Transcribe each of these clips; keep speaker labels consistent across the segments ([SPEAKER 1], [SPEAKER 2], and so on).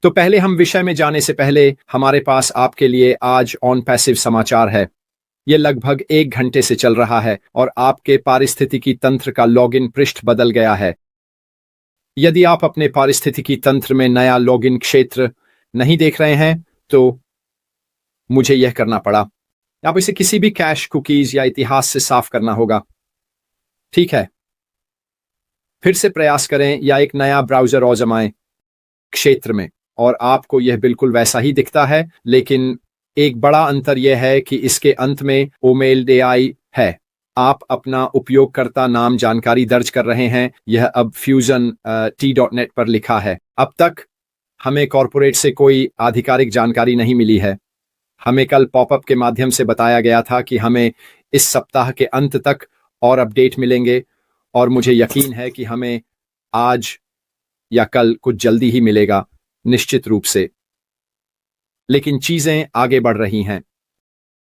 [SPEAKER 1] तो पहले हम विषय में जाने से पहले हमारे पास आपके लिए आज ऑन पैसिव समाचार है। यह लगभग 1 घंटे से चल रहा है और आपके पारिस्थितिकी तंत्र का लॉगिन पृष्ठ बदल गया है। यदि आप अपने पारिस्थितिकी तंत्र में नया लॉगिन क्षेत्र नहीं देख रहे हैं तो मुझे यह करना पड़ा। आप इसे किसी भी कैश, कुकीज या इतिहास से साफ करना होगा। ठीक है, फिर से प्रयास करें या एक नया ब्राउजर आजमाएं क्षेत्र में और आपको यह बिल्कुल वैसा ही दिखता है, लेकिन एक बड़ा अंतर यह है कि इसके अंत में OmailAI है। आप अपना उपयोगकर्ता नाम जानकारी दर्ज कर रहे हैं। यह अब fusion-t.net पर लिखा है। अब तक हमें कॉर्पोरेट से कोई आधिकारिक जानकारी नहीं मिली है। हमें कल पॉपअप के माध्यम से बताया गया था कि हमें इस सप्ताह के अंत तक और अपडेट मिलेंगे और मुझे यकीन है कि हमें आज या कल कुछ जल्दी ही मिलेगा, निश्चित रूप से। लेकिन चीजें आगे बढ़ रही हैं।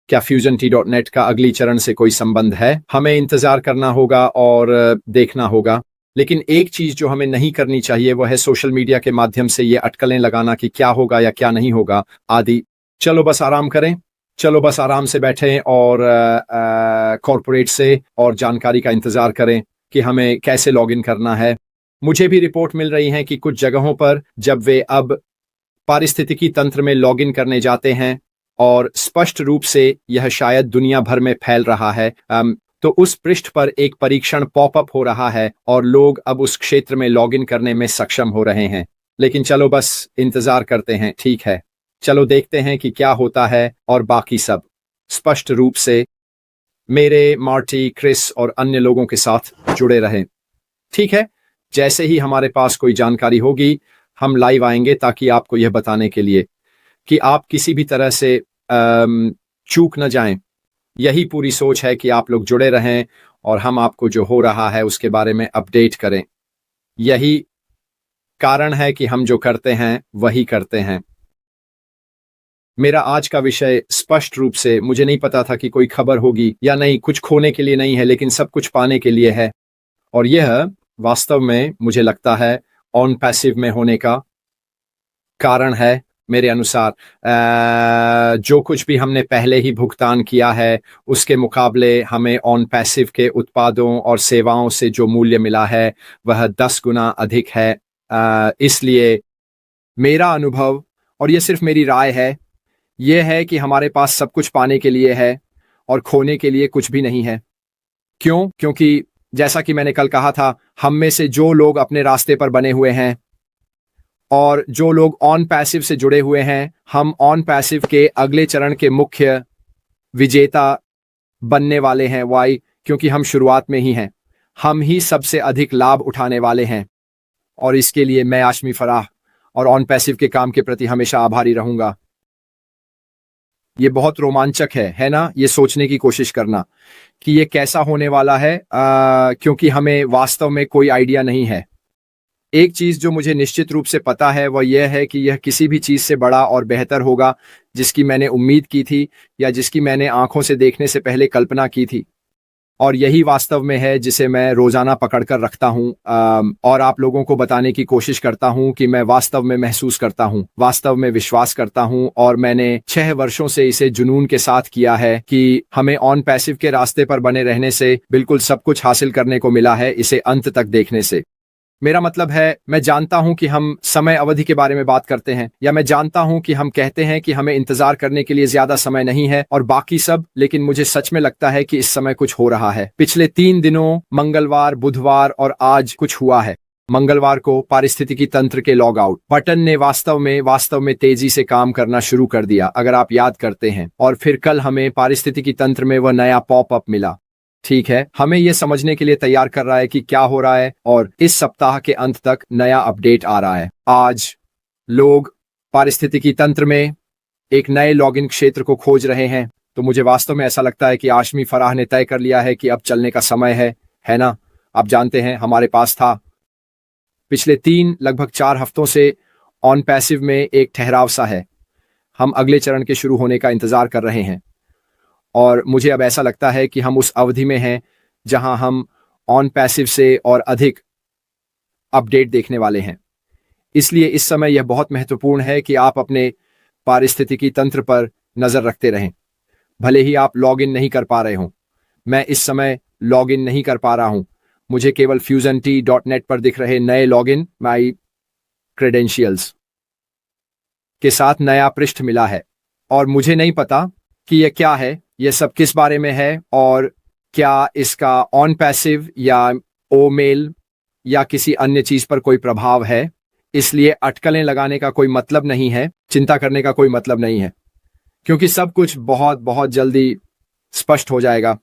[SPEAKER 1] क्या fusion-t.net का अगली चरण से कोई संबंध है? हमें इंतजार करना होगा और देखना होगा। लेकिन एक चीज जो हमें नहीं करनी चाहिए वह है सोशल मीडिया के माध्यम से ये अटकलें लगाना कि क्या होगा या क्या नहीं होगा आदि। चलो बस आराम करें, चलो बस आराम से बैठें और कॉर्पोरेट से और जानकारी का इंतजार करें कि हमें कैसे लॉगिन करना है। मुझे भी रिपोर्ट मिल रही है कि कुछ जगहों पर जब वे अब पारिस्थितिकी तंत्र में लॉगिन करने जाते हैं और स्पष्ट रूप से यह शायद दुनिया भर में फैल रहा है, तो उस पृष्ठ पर एक परीक्षण पॉपअप हो रहा है और लोग अब उस क्षेत्र में लॉगिन करने में सक्षम हो रहे हैं। लेकिन चलो बस इंतजार करते हैं। ठीक है, चलो देखते हैं कि क्या होता है और बाकी सब स्पष्ट रूप से मेरे, मार्टी, क्रिस और अन्य लोगों के साथ जुड़े रहें। ठीक है, जैसे ही हमारे पास कोई जानकारी होगी हम लाइव आएंगे ताकि आपको यह बताने के लिए कि आप किसी भी तरह से चूक न जाएं। यही पूरी सोच है कि आप लोग जुड़े रहें और हम आपको जो हो रहा है उसके बारे में अपडेट करें। यही कारण है कि हम जो करते हैं वही करते हैं। मेरा आज का विषय स्पष्ट रूप से, मुझे नहीं पता था कि कोई खबर होगी या नहीं, कुछ खोने के लिए नहीं है लेकिन सब कुछ पाने के लिए है। और यह वास्तव में मुझे लगता है ऑन पैसिव में होने का कारण है। मेरे अनुसार जो कुछ भी हमने पहले ही भुगतान किया है उसके मुकाबले हमें ऑन पैसिव के उत्पादों और सेवाओं से जो मूल्य मिला है वह 10 गुना अधिक है। इसलिए मेरा अनुभव, और यह सिर्फ मेरी राय है, यह है कि हमारे पास सब कुछ पाने के लिए है और खोने के लिए कुछ भी नहीं है। क्यों? क्योंकि जैसा कि मैंने कल कहा था, हम में से जो लोग अपने रास्ते पर बने हुए हैं और जो लोग ऑन पैसिव से जुड़े हुए हैं, हम ऑन पैसिव के अगले चरण के मुख्य विजेता बनने वाले हैं। वाई? क्योंकि हम शुरुआत में ही हैं। हम ही सबसे अधिक लाभ उठाने वाले हैं और इसके लिए मैं आशमी फराह और ऑन पैसिव के काम के प्रति हमेशा आभारी रहूंगा। ये बहुत रोमांचक है ना? ये सोचने की कोशिश करना कि ये कैसा होने वाला है, क्योंकि हमें वास्तव में कोई आइडिया नहीं है। एक चीज जो मुझे निश्चित रूप से पता है वह यह है कि यह किसी भी चीज से बड़ा और बेहतर होगा जिसकी मैंने उम्मीद की थी या जिसकी मैंने आंखों से देखने से पहले कल्पना की थी। और यही वास्तव में है जिसे मैं रोजाना पकड़कर रखता हूँ और आप लोगों को बताने की कोशिश करता हूँ कि मैं वास्तव में महसूस करता हूँ, वास्तव में विश्वास करता हूँ। और मैंने 6 वर्षों से इसे जुनून के साथ किया है कि हमें ऑन पैसिव के रास्ते पर बने रहने से बिल्कुल सब कुछ हासिल करने को मिला है, इसे अंत तक देखने से। मेरा मतलब है, मैं जानता हूं कि हम समय अवधि के बारे में बात करते हैं या मैं जानता हूं कि हम कहते हैं कि हमें इंतजार करने के लिए ज्यादा समय नहीं है और बाकी सब, लेकिन मुझे सच में लगता है कि इस समय कुछ हो रहा है। पिछले 3 दिनों, मंगलवार, बुधवार और आज कुछ हुआ है। मंगलवार को पारिस्थितिकी तंत्र के लॉग आउट बटन ने वास्तव में तेजी से काम करना शुरू कर दिया, अगर आप याद करते हैं। और फिर कल हमें पारिस्थितिकी तंत्र में वह नया पॉपअप मिला। ठीक है, हमें यह समझने के लिए तैयार कर रहा है कि क्या हो रहा है और इस सप्ताह के अंत तक नया अपडेट आ रहा है। आज लोग पारिस्थितिकी तंत्र में एक नए लॉगिन क्षेत्र को खोज रहे हैं, तो मुझे वास्तव में ऐसा लगता है कि आशमी फराह ने तय कर लिया है कि अब चलने का समय है ना? आप जानते हैं, हमारे पास था पिछले 3 लगभग 4 हफ्तों से ऑन पैसिव में एक ठहराव सा है। हम अगले चरण के शुरू होने का इंतजार कर रहे हैं और मुझे अब ऐसा लगता है कि हम उस अवधि में हैं जहां हम ऑन पैसिव से और अधिक अपडेट देखने वाले हैं। इसलिए इस समय यह बहुत महत्वपूर्ण है कि आप अपने पारिस्थितिकी तंत्र पर नजर रखते रहें। भले ही आप लॉग इन नहीं कर पा रहे हों, मैं इस समय लॉग इन नहीं कर पा रहा हूं। मुझे केवल FusionT.net पर दिख रहे नए लॉगिन माई क्रेडेंशियल्स के साथ नया पृष्ठ मिला है और मुझे नहीं पता कि यह क्या है, यह सब किस बारे में है और क्या इसका ऑन पैसिव या ओ मेल या किसी अन्य चीज पर कोई प्रभाव है। इसलिए अटकलें लगाने का कोई मतलब नहीं है, चिंता करने का कोई मतलब नहीं है, क्योंकि सब कुछ बहुत बहुत जल्दी स्पष्ट हो जाएगा।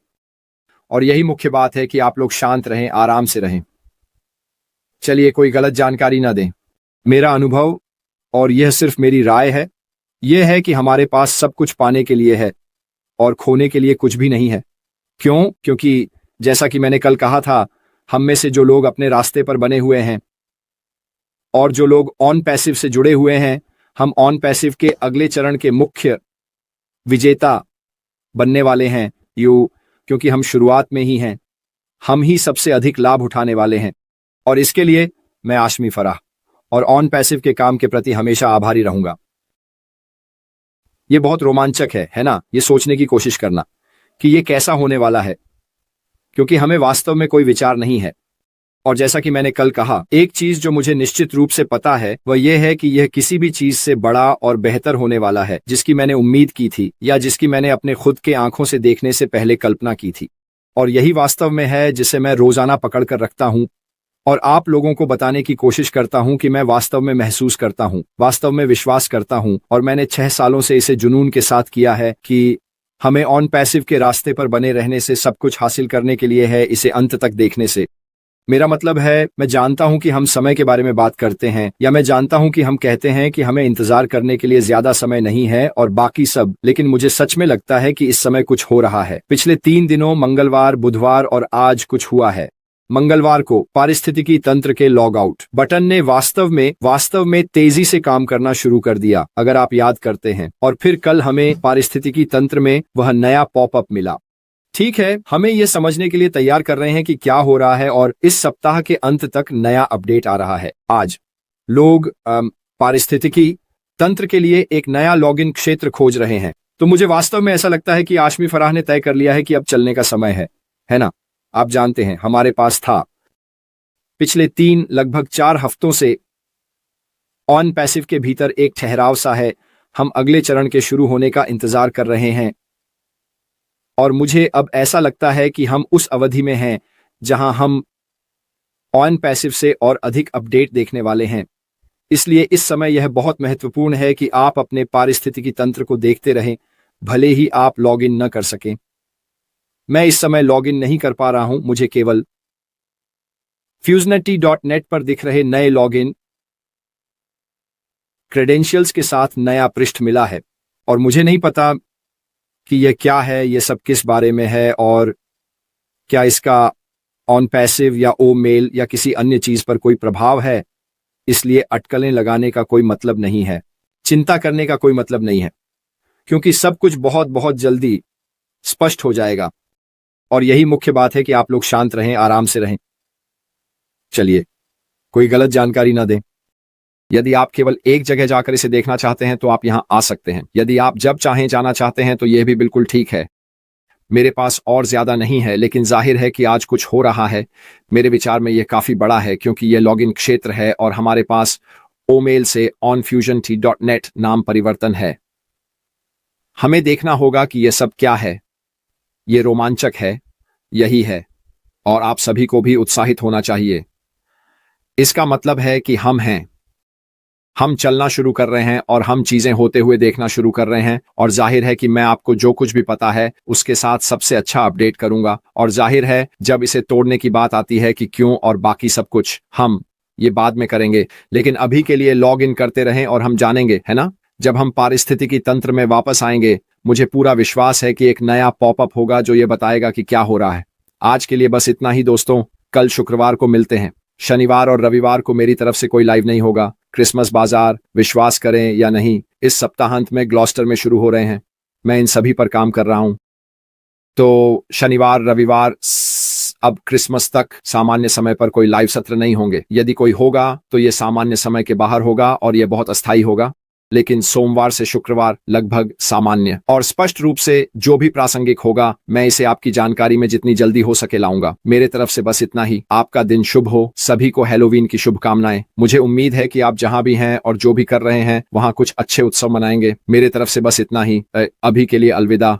[SPEAKER 1] और यही मुख्य बात है कि आप लोग शांत रहें, आराम से रहें। चलिए कोई गलत जानकारी ना दें। मेरा अनुभव, और यह सिर्फ मेरी राय है, यह है कि हमारे पास सब कुछ पाने के लिए है और खोने के लिए कुछ भी नहीं है। क्यों? क्योंकि जैसा कि मैंने कल कहा था, हम में से जो लोग अपने रास्ते पर बने हुए हैं और जो लोग ऑन पैसिव से जुड़े हुए हैं, हम ऑन पैसिव के अगले चरण के मुख्य विजेता बनने वाले हैं। क्योंकि हम शुरुआत में ही हैं, हम ही सबसे अधिक लाभ उठाने वाले हैं। और इसके लिए मैं आशमी फराह और ऑन पैसिव के काम के प्रति हमेशा आभारी रहूंगा। यह बहुत रोमांचक है ना, ये सोचने की कोशिश करना कि यह कैसा होने वाला है, क्योंकि हमें वास्तव में कोई विचार नहीं है। और जैसा कि मैंने कल कहा, एक चीज जो मुझे निश्चित रूप से पता है वह यह है कि यह किसी भी चीज से बड़ा और बेहतर होने वाला है जिसकी मैंने उम्मीद की थी या जिसकी मैंने अपने खुद के आंखों से देखने से पहले कल्पना की थी। और यही वास्तव में है जिसे मैं रोजाना पकड़ कर रखता हूं और आप लोगों को बताने की कोशिश करता हूं कि मैं वास्तव में महसूस करता हूं, वास्तव में विश्वास करता हूं। और मैंने 6 सालों से इसे जुनून के साथ किया है कि हमें ऑन पैसिव के रास्ते पर बने रहने से सब कुछ हासिल करने के लिए है, इसे अंत तक देखने से। मेरा मतलब है, मैं जानता हूं कि हम समय के बारे में बात करते हैं, या मैं जानता हूं कि हम कहते हैं कि हमें इंतजार करने के लिए ज्यादा समय नहीं है और बाकी सब, लेकिन मुझे सच में लगता है कि इस समय कुछ हो रहा है। पिछले 3 दिनों मंगलवार, बुधवार और आज कुछ हुआ है। मंगलवार को पारिस्थितिकी तंत्र के लॉग आउट बटन ने वास्तव में तेजी से काम करना शुरू कर दिया, अगर आप याद करते हैं। और फिर कल हमें पारिस्थितिकी तंत्र में वह नया पॉपअप मिला। ठीक है, हमें यह समझने के लिए तैयार कर रहे हैं कि क्या हो रहा है और इस सप्ताह के अंत तक नया अपडेट आ रहा है। आज लोग पारिस्थितिकी तंत्र के लिए एक नया लॉगिन क्षेत्र खोज रहे हैं। तो मुझे वास्तव में ऐसा लगता है कि आशमी फराह ने तय कर लिया है कि अब चलने का समय है ना? आप जानते हैं, हमारे पास था पिछले 3 लगभग 4 हफ्तों से ऑन पैसिव के भीतर एक ठहराव सा है। हम अगले चरण के शुरू होने का इंतजार कर रहे हैं और मुझे अब ऐसा लगता है कि हम उस अवधि में हैं जहां हम ऑन पैसिव से और अधिक अपडेट देखने वाले हैं। इसलिए इस समय यह बहुत महत्वपूर्ण है कि आप अपने पारिस्थितिकी तंत्र को देखते रहें, भले ही आप लॉग इन न कर सकें। मैं इस समय लॉग इन नहीं कर पा रहा हूं, मुझे केवल FusionT.net पर दिख रहे नए लॉग इन क्रेडेंशियल्स के साथ नया पृष्ठ मिला है और मुझे नहीं पता कि यह क्या है, यह सब किस बारे में है और क्या इसका ऑन पैसिव या ओ मेल या किसी अन्य चीज पर कोई प्रभाव है। इसलिए अटकलें लगाने का कोई मतलब नहीं है, चिंता करने का कोई मतलब नहीं है, क्योंकि सब कुछ बहुत बहुत जल्दी स्पष्ट हो जाएगा। और यही मुख्य बात है कि आप लोग शांत रहें, आराम से रहें। चलिए कोई गलत जानकारी ना दें। यदि आप केवल एक जगह जाकर इसे देखना चाहते हैं तो आप यहां आ सकते हैं। यदि आप जब चाहें जाना चाहते हैं तो यह भी बिल्कुल ठीक है। मेरे पास और ज्यादा नहीं है, लेकिन जाहिर है कि आज कुछ हो रहा है। मेरे विचार में यह काफी बड़ा है क्योंकि यह लॉगिन क्षेत्र है और हमारे पास ओमेल से OnFusionT.net नाम परिवर्तन है। हमें देखना होगा कि यह सब क्या है। यह रोमांचक है, यही है, और आप सभी को भी उत्साहित होना चाहिए। इसका मतलब है कि हम चलना शुरू कर रहे हैं और हम चीजें होते हुए देखना शुरू कर रहे हैं। और जाहिर है कि मैं आपको जो कुछ भी पता है उसके साथ सबसे अच्छा अपडेट करूंगा। और जाहिर है जब इसे तोड़ने की बात आती है कि क्यों और बाकी सब कुछ, हम ये बाद में करेंगे। लेकिन अभी के लिए लॉग इन करते रहें और हम जानेंगे, है ना? जब हम पारिस्थितिकी तंत्र में वापस आएंगे, मुझे पूरा विश्वास है कि एक नया पॉपअप होगा जो ये बताएगा कि क्या हो रहा है। आज के लिए बस इतना ही दोस्तों। कल शुक्रवार को मिलते हैं। शनिवार और रविवार को मेरी तरफ से कोई लाइव नहीं होगा। क्रिसमस बाजार, विश्वास करें या नहीं, इस सप्ताहांत में ग्लॉस्टर में शुरू हो रहे हैं। मैं इन सभी पर काम कर रहा हूं। तो शनिवार, रविवार अब क्रिसमस तक सामान्य समय पर कोई लाइव सत्र नहीं होंगे। यदि कोई होगा तो ये सामान्य समय के बाहर होगा और ये बहुत अस्थायी होगा, लेकिन सोमवार से शुक्रवार लगभग सामान्य और स्पष्ट रूप से जो भी प्रासंगिक होगा मैं इसे आपकी जानकारी में जितनी जल्दी हो सके लाऊंगा। मेरे तरफ से बस इतना ही। आपका दिन शुभ हो। सभी को हैलोवीन की शुभकामनाएं। मुझे उम्मीद है कि आप जहां भी हैं और जो भी कर रहे हैं वहां कुछ अच्छे उत्सव मनाएंगे। मेरे तरफ से बस इतना ही। अभी के लिए अलविदा।